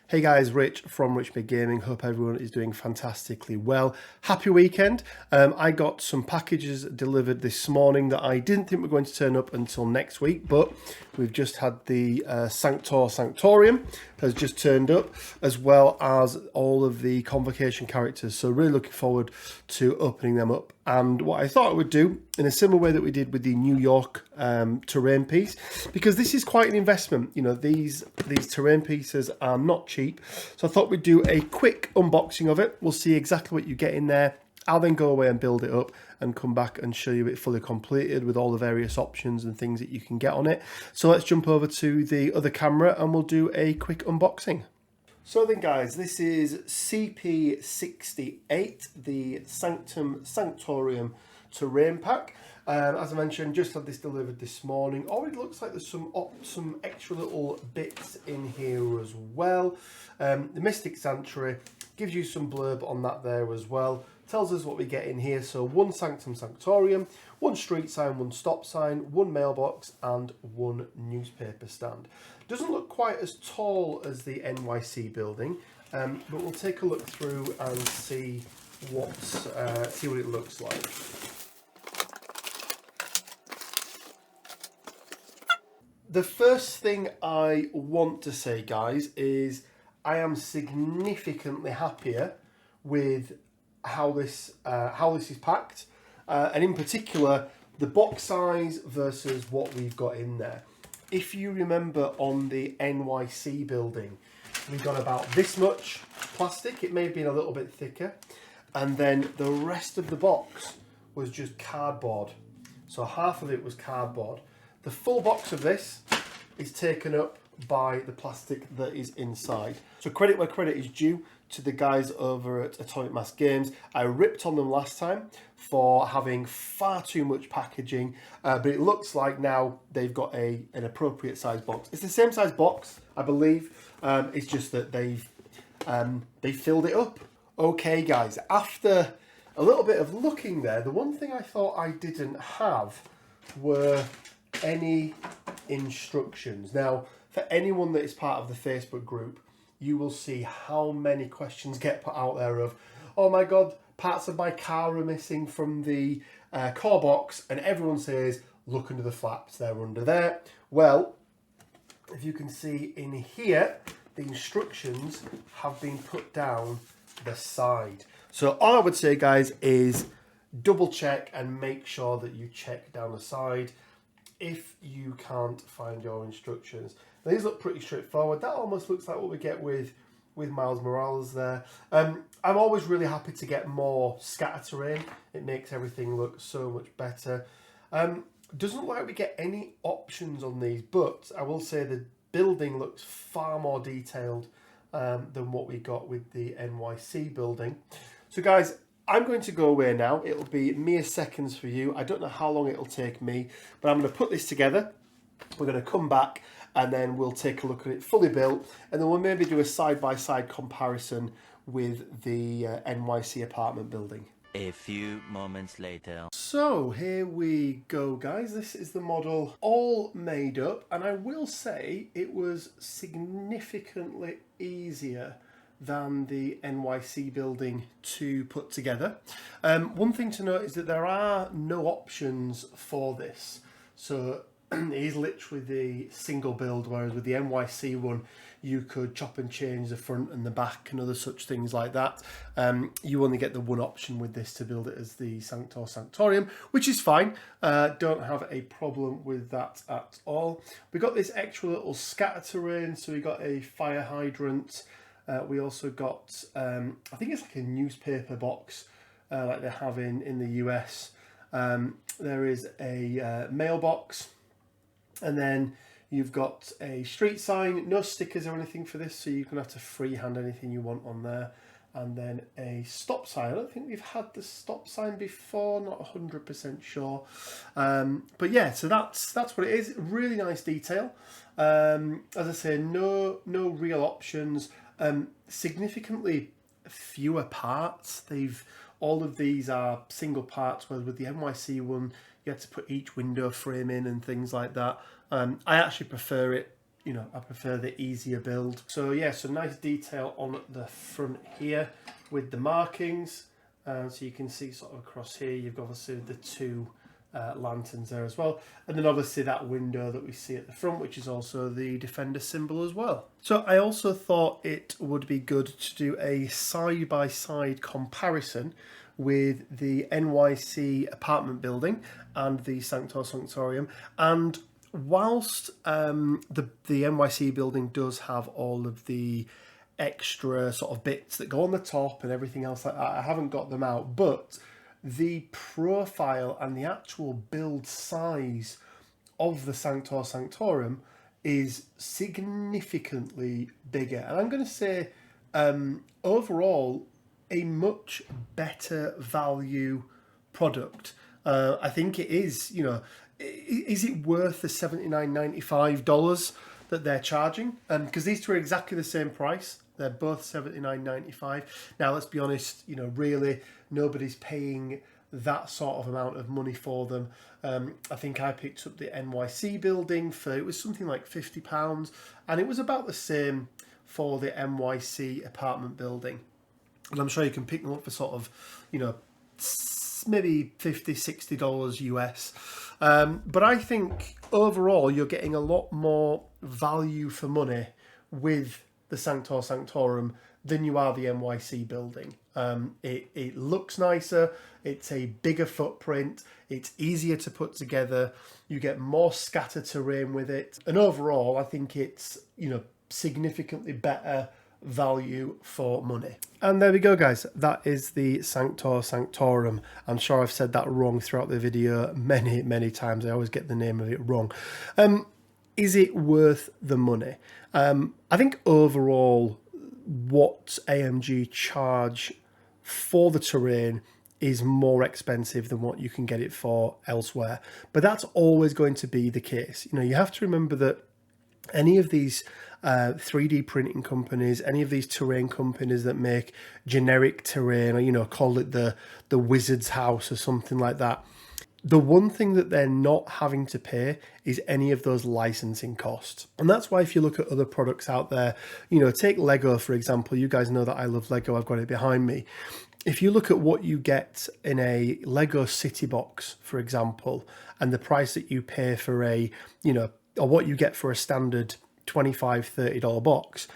Hey guys, Rich from Rich Big Gaming. Hope everyone is doing fantastically well. Happy weekend. I got some packages delivered this morning that I didn't think were going to turn up until next week, but we've just had the Sanctum Sanctorum has just turned up, as well as all of the convocation characters. So really looking forward to opening them up. And what I thought I would do, in a similar way that we did with the New York terrain piece, because this is quite an investment. You know, these terrain pieces are not cheap. So I thought we'd do a quick unboxing of it. We'll see exactly what you get in there. I'll then go away and build it up and come back and show you it fully completed with all the various options and things that you can get on it. So let's jump over to the other camera and we'll do a quick unboxing. So then guys, this is CP68, the Sanctum Sanctorum terrain pack. As I mentioned, just had this delivered this morning. Already looks like there's some extra little bits in here as well. The Mystic Sanctuary gives you some blurb on that there as well. Tells us what we get in here. So one Sanctum Sanctorum, one street sign, one stop sign, one mailbox, and one newspaper stand. Doesn't look quite as tall as the NYC building, but we'll take a look through and see what it looks like. The first thing I want to say, guys, is I am significantly happier with how this is packed, and in particular the box size versus what we've got in there. If you remember on the NYC building, we got about this much plastic. It may have been a little bit thicker, and then the rest of the box was just cardboard. So half of it was cardboard. The full box of this is taken up by the plastic that is inside. So credit where credit is due to the guys over at Atomic Mass Games. I ripped on them last time for having far too much packaging, but it looks like now they've got an appropriate size box. It's the same size box, I believe. It's just that they filled it up. Okay, guys, after a little bit of looking there, the one thing I thought I didn't have were any instructions. Now, for anyone that is part of the Facebook group, you will see how many questions get put out there of, oh my God, parts of my car are missing from the core box, and everyone says, look under the flaps, they're under there. Well, if you can see in here, the instructions have been put down the side. So all I would say, guys, is double check and make sure that you check down the side if you can't find your instructions. Now, these look pretty straightforward. That almost looks like what we get with Miles Morales there. I'm always really happy to get more scatter terrain. It makes everything look so much better. Doesn't look like we get any options on these, but I will say the building looks far more detailed than what we got with the NYC building. So guys, I'm going to go away now. It'll be mere seconds for you. I don't know how long it'll take me, but I'm going to put this together. We're going to come back and then we'll take a look at it fully built, and then we'll maybe do a side-by-side comparison with the NYC apartment building. A few moments later. So here we go, guys. This is the model all made up, and I will say it was significantly easier than the NYC building to put together. One thing to note is that there are no options for this. So it is literally the single build, whereas with the NYC one, you could chop and change the front and the back and other such things like that. You only get the one option with this to build it as the Sanctum Sanctorum, which is fine. Don't have a problem with that at all. We got this extra little scatter terrain, so we got a fire hydrant. We also got, I think it's like a newspaper box like they have in the US. There is a mailbox, and then you've got a street sign, no stickers or anything for this, so you can have to freehand anything you want on there. And then a stop sign. I don't think we've had the stop sign before, not 100% sure. But yeah, so that's what it is. Really nice detail. As I say, no real options. Significantly fewer parts. All of these are single parts, whereas with the NYC one, you had to put each window frame in and things like that. I actually prefer it you know, I prefer the easier build. So yeah, so nice detail on the front here with the markings. So you can see sort of across here, you've obviously the two lanterns there as well. And then obviously that window that we see at the front, which is also the Defender symbol as well. So I also thought it would be good to do a side-by-side comparison with the NYC apartment building and the Sanctum Sanctorum. And whilst the NYC building does have all of the extra sort of bits that go on the top and everything else like that, I haven't got them out, but the profile and the actual build size of the Sanctum Sanctorum is significantly bigger. And I'm going to say overall a much better value product. I think it is, you know, is it worth the $79.95 that they're charging? Because these two are exactly the same price. They're both $79.95. Now, let's be honest, you know, really nobody's paying that sort of amount of money for them. I think I picked up the NYC building for, it was something like £50, and it was about the same for the NYC apartment building. And I'm sure you can pick them up for sort of, you know, maybe $50, $60 US. But I think overall you're getting a lot more value for money with the Sanctum Sanctorum than you are the NYC building. It looks nicer, it's a bigger footprint, it's easier to put together, you get more scatter terrain with it, and overall I think it's, you know, significantly better value for money. And there we go, guys, that is the Sanctum Sanctorum. I'm sure I've said that wrong throughout the video many times. I always get the name of it wrong. Is it worth the money? I think overall what AMG charge for the terrain is more expensive than what you can get it for elsewhere, but that's always going to be the case. You know, you have to remember that any of these 3D printing companies, any of these terrain companies that make generic terrain, or, you know, call it the wizard's house or something like that, the one thing that they're not having to pay is any of those licensing costs. And that's why if you look at other products out there, you know, take Lego, for example. You guys know that I love Lego. I've got it behind me. If you look at what you get in a Lego City Box, for example, and the price that you pay for a, you know, or what you get for a standard $25, $30 box,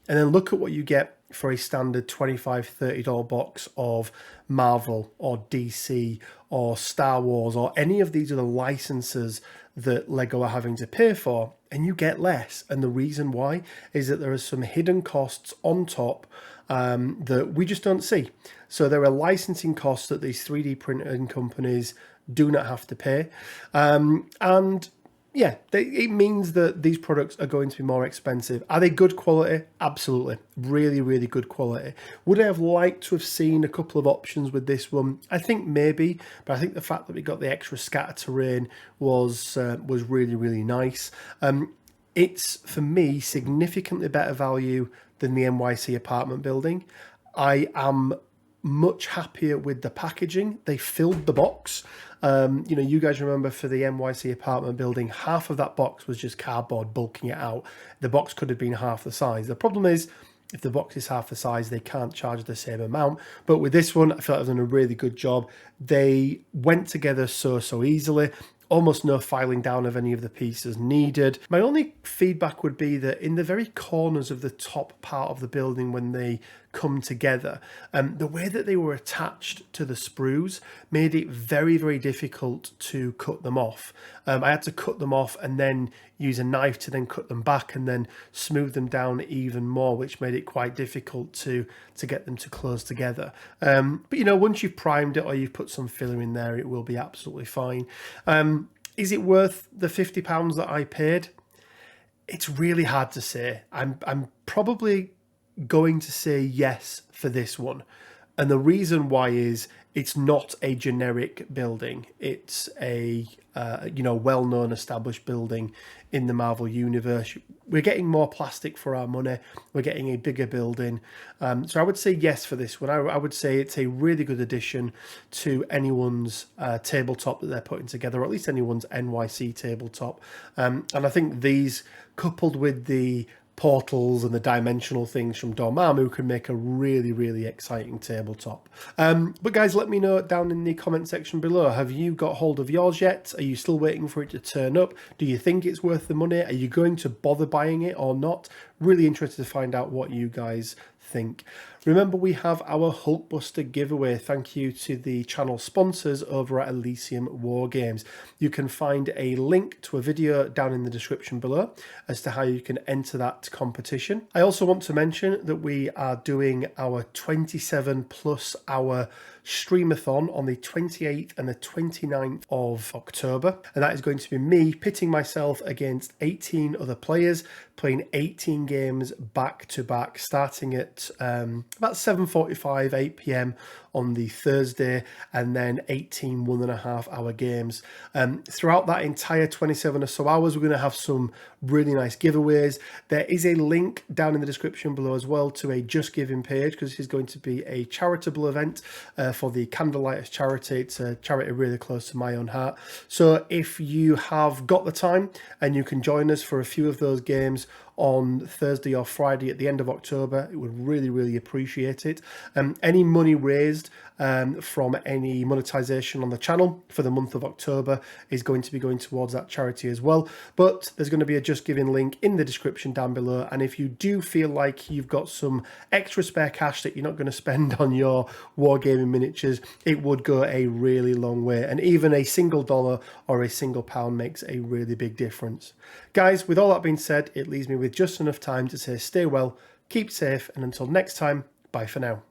and then look at what you get for a standard $25, $30 box of Marvel or DC or Star Wars or any of these other licenses that Lego are having to pay for, and you get less. And the reason why is that there are some hidden costs on top that we just don't see. So there are licensing costs that these 3D printing companies do not have to pay. And yeah, it means that these products are going to be more expensive. Are they good quality? Absolutely. Really, really good quality. Would I have liked to have seen a couple of options with this one? I think maybe, but I think the fact that we got the extra scatter terrain was really, really nice. It's, for me, significantly better value than the NYC apartment building. I am much happier with the packaging. They filled the box. You know, you guys remember for the NYC apartment building, half of that box was just cardboard bulking it out. The box could have been half the size. The problem is, if the box is half the size, they can't charge the same amount. But with this one, I feel like they've done a really good job. They went together so easily. Almost no filing down of any of the pieces needed. My only feedback would be that in the very corners of the top part of the building, when they come together, the way that they were attached to the sprues made it very, very difficult to cut them off. I had to cut them off and then use a knife to then cut them back and then smooth them down even more, which made it quite difficult to get them to close together. But you know, once you've primed it or you've put some filler in there, it will be absolutely fine. Is it worth the £50 that I paid? It's really hard to say. I'm probably going to say yes for this one. And the reason why is it's not a generic building. It's a well-known established building in the Marvel universe. We're getting more plastic for our money. We're getting a bigger building. So I would say yes for this one. I would say it's a really good addition to anyone's tabletop that they're putting together, or at least anyone's NYC tabletop. And I think these, coupled with the portals and the dimensional things from Dormammu, can make a really, really exciting tabletop. But guys, let me know down in the comment section below. Have you got hold of yours yet? Are you still waiting for it to turn up? Do you think it's worth the money? Are you going to bother buying it or not? Really interested to find out what you guys think. Remember, we have our Hulkbuster giveaway. Thank you to the channel sponsors over at Elysium War Games. You can find a link to a video down in the description below as to how you can enter that competition. I also want to mention that we are doing our 27 plus hour streamathon on the 28th and the 29th of October, and that is going to be me pitting myself against 18 other players, playing 18 games back to back, starting at about 7:45, 8 p.m. on the Thursday, and then 18 1.5 hour games. Throughout that entire 27 or so hours, we're going to have some really nice giveaways. There is a link down in the description below as well to a Just Giving page, because this is going to be a charitable event for the Candlelighters charity. It's a charity really close to my own heart. So if you have got the time and you can join us for a few of those games on Thursday or Friday at the end of October, it would really, really appreciate it. Any money raised from any monetization on the channel for the month of October is going to be going towards that charity as well. But there's going to be a Just Giving link in the description down below, and if you do feel like you've got some extra spare cash that you're not going to spend on your wargaming miniatures, it would go a really long way, and even a single dollar or a single pound makes a really big difference. Guys, with all that being said, it leaves me with just enough time to say stay well, keep safe, and until next time, bye for now.